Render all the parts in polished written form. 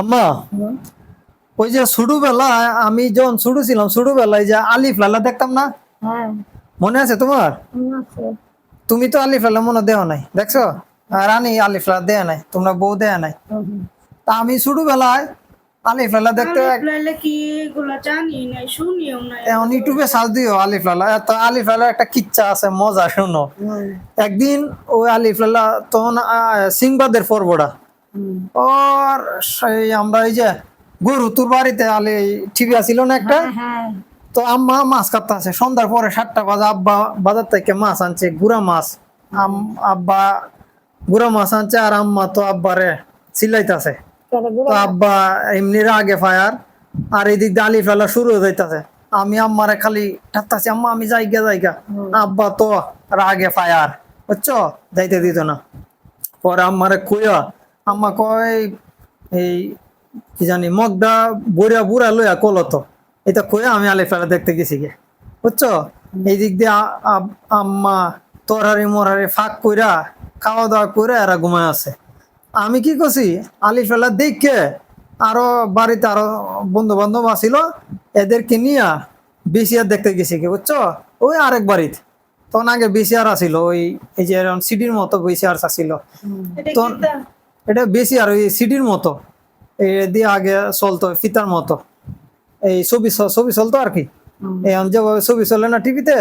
আম্মা হুম, ওই যে ছোটবেলায় আমি যখন ছোট ছিলাম ছোটবেলায় যে আলিফ লালা দেখতাম না, হ্যাঁ, মনে আছে তোমার? মনে আছে। তুমি তো আলিফ লালা মনে দেওয়া নাই, দেখছো? আর রানী আলিফ লালা দেয়া নাই, তোমরা বউ দেয়া নাই। হুম, তা আমি ছোটবেলায় আলিফ লালা দেখতে আলিফ লাইলা কি এগুলা জানি নাই শুনিও নাই এখন ইউটিউবে সার্চ দিও আলিফ লালা, তো আলিফ লালা একটা কিচ্ছা আছে, মজা শুনো। হুম, একদিন ওই আলিফ লালা তখন সিংবাদের পর্বটা হুম। ওর সেই আমরা এই যে গরু তোর বাড়িতে আলি টিভি আসিল না একটা, হ্যাঁ, হ্যাঁ, তো আম্মা মাছ কাটতে আছে সন্ধ্যার পরে 7টা বাজে, আব্বা বাজার থেকে মাছ আনছে গুড়া মাছ। আব্বা গুড়া মাছ আনছে আর আম্মা তো আব্বারে চিল্লাইতেছে। কেটে তো গুঁড়ো আব্বা এমনি রাগে ফায়ার, আর এদিক দিয়ে আলি ফেলা শুরু হয়ে যাইতেছে। আমি আম্মারে খালি ঠাকতাছি, আম্মা আমি যাইগা। আব্বা তো রাগে ফায়ার, বুঝছো, যাইতে দিত না। পরে আম্মারে কুইয়া আম্মা কয় এই কি জানি মগডা বুড়া বুড়া লইয়া কলতো, এটা কইয়া আমি আলি ফেলা দেখতে গেছি গে, বুঝছো। এই দিক দিয়ে আম্মা তরহারি মরহারি ফাঁক কইরা খাওয়া দাওয়া করে এরা ঘুমায় আছে। আমি কি করছি, আলি ফেলা দেখে আরো বাড়িতে আরো বন্ধু বান্ধব আসিল, এদেরকে নিয়া বিসিআর দেখতে গেছি গে, বুঝছো। ওই আরেক বাড়িতে তখন আগে বিসিআর আসিল, ওই এই যে সিডির মতো বিসিআর আসিল। এটা তো কিতা এটা বেশি আর ওই সিডির মতো, এই দিয়ে আগে চলতো ফিতার মতো, এই ছবি চলতো আর কি। এখন যেভাবে ছবি চলে না টিভিতে,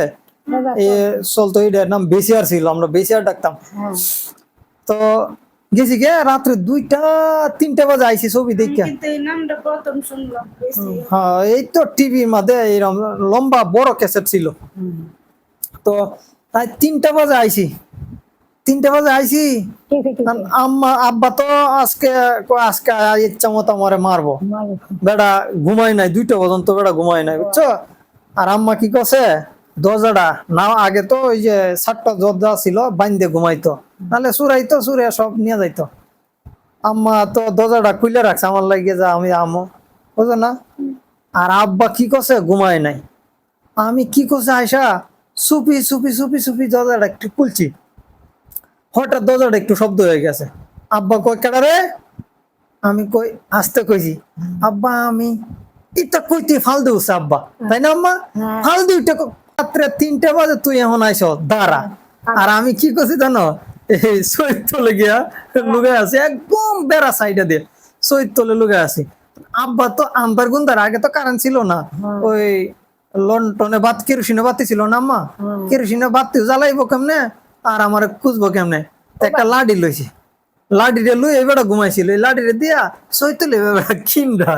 এ চলতো, এটার নাম বেসিআর ছিল, আমরা বেসিআর ডাকতাম। হ্যাঁ, তো গেছি গে রাত্রে 2টা 3টা বাজে আইছি ছবি আমি দেখা। কিন্তু এই নামটা প্রথম শুনলাম বেশি হ্যাঁ, এই তো টিভির মধ্যে এইরকম লম্বা বড় ক্যাসেট ছিল। হুম। তো তাই 3টা বাজে আইছি, 3টা বাজে আইছি। টিভি আম্মা আব্বা তো আজকে আজকে ইচ্ছা মতো আমারে মারবো, মারি। বেড়া ঘুমাই নাই 2টা পর্যন্ত, বেড়া ঘুমাই নাই, বুঝছো। আর আম্মা কি করছে, দরজাটা না আগে তো ওই যে 7টা দরজা ছিল বাইন্দে ঘুমাইতো, নাহলে চুরাইতো, চুরে সব নিয়ে যাইতো। আম্মা তো দরজাটা খুলে রাখছে আমার লাগে, যা আমি আমো, বুঝো না। আর আব্বা কি করছে, ঘুমায় নাই। আমি কি করছে আয়সা চুপি চুপি চুপি চুপি দরজাটা একটু খুলছি, হঠাৎ দরজাটা একটু শব্দ হয়ে গেছে। আব্বা কই কেডা রে, আমি কই আসতে কইছি, আব্বা আমি এটা কইতে ফাল দিউছে আব্বা, তাই না আম্মা? হ্যাঁ। ফাল দিউটা রাত্রে 3টা বাজে তুই এখন আইস দাঁড়া। আর আমি কি করছি জানো, এই সৈতলে গিয়া লুকে আছি একদম বেড়া সাইডে দিয়ে, সৈতলে লুকে আছি। আব্বা তো আন্দার গুন্দার, আগে তো কারেন্ট ছিল না, ওই লন্ডনে বাত কেরোসিনে বাতি ছিল না আম্মা, কেরোসিনে বাতি জ্বালাইবো কেমনে আর আমার খুঁজবো কেমনে, তো একটা লাডি লইছি, লাডিরে লুই এবার ঘুমাইছিল, এই লাডিরে দিয়া সৈতলে কিন্ডা,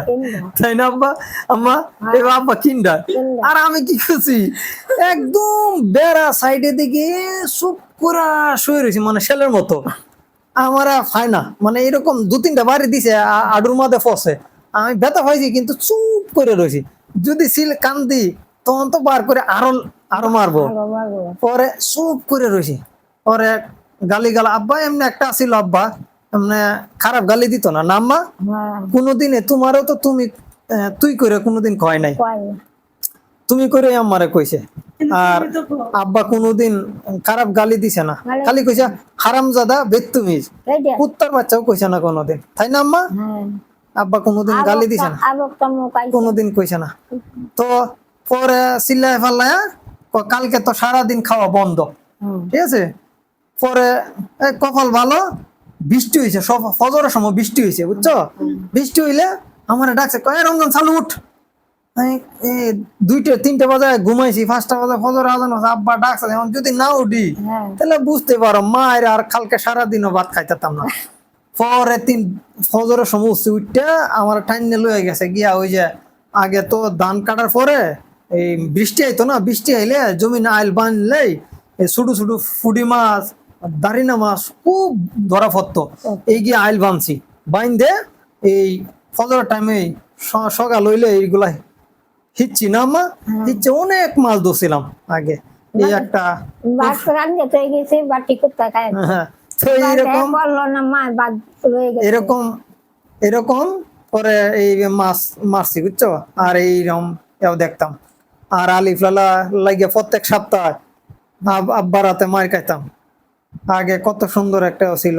তাই না আব্বা? আম্মা এবার আব্বা কিন্ডা। আর আমি কি করছি, একদম বেড়া সাইডে দিকে চুপ করা শুয়ে রয়েছি, মানে শেলের মতো। আমার হয় না, মানে এরকম 2-3টা বাড়ি দিছে আডুর মাঝে ফসে, আমি ব্যথা পাইছি কিন্তু চুপ করে রয়েছি। যদি সিল কান্দি তখন তো বার করে আরো আরো মারবো, পরে চুপ করে রয়েছি। পরে গালি গালা আব্বা এমনি একটা আসিল, আব্বা এমনি খারাপ গালি দিত না না আম্মা, কোনোদিনে তোমারও তো তুমি তুই করে কোনোদিন কয় নাই, তুমি করে আমারে কইছে। আর তুমি তো কও। আব্বা কোনোদিন খারাপ গালি দিছে না, খালি কইছে হারামজাদা বেত্তুমিজ, কুত্তার বাচ্চাও কইছে না কোনোদিন, তাই না আম্মা? আব্বা কোনোদিন গালি দিছে না, কোনোদিন কইছে না। তো পরে চিল্লায় ফাল্লায় কালকে তো সারাদিন খাওয়া বন্ধ, ঠিক আছে। পরে কপাল ভালো, বৃষ্টি হয়েছে, সব ফজরের সময় বৃষ্টি হয়েছে, বুঝছো। বৃষ্টি হইলে আমার ডাকছে, কয় রমজান চালু উঠ। 2টা 3টা বাজে ঘুমাইছি, 5টা বাজে ফজর আজান হচ্ছে, আব্বা ডাকছে, এখন যদি না উঠি তাহলে বুঝতে পারো মায়ের আর কালকে সারাদিনও ভাত খাইতাম না। পরে ফজরের সময় উঠছি, উঠতে আমার টাইনে লয়ে গেছে গিয়া ওই যে আগে তো ধান কাটার পরে এই বৃষ্টি আইতো না, বৃষ্টি আইলে জমিন আইল বানলেই এই ছোট ছোট ফুডি মাছ দাঁড়িনা মাছ খুব ধরা পড়তো, এই গিয়ে আইল বানছি, বাইন দে এই ফজরের টাইমে সকাল হইলে এইগুলা হিচ্ছি না মা, হিচ্ছে অনেক মাছ ধরছিলাম আগে। এই একটা হ্যাঁ, তো এইরকম এরকম এরকম পরে এই মাছ মারছি, বুঝছো। আর এইরকম দেখতাম। আর আলিফ লালা লাগিয়ে প্রত্যেক সপ্তাহ আব্বার হাতে মার খাইতাম। আগে কত সুন্দর একটা ছিল।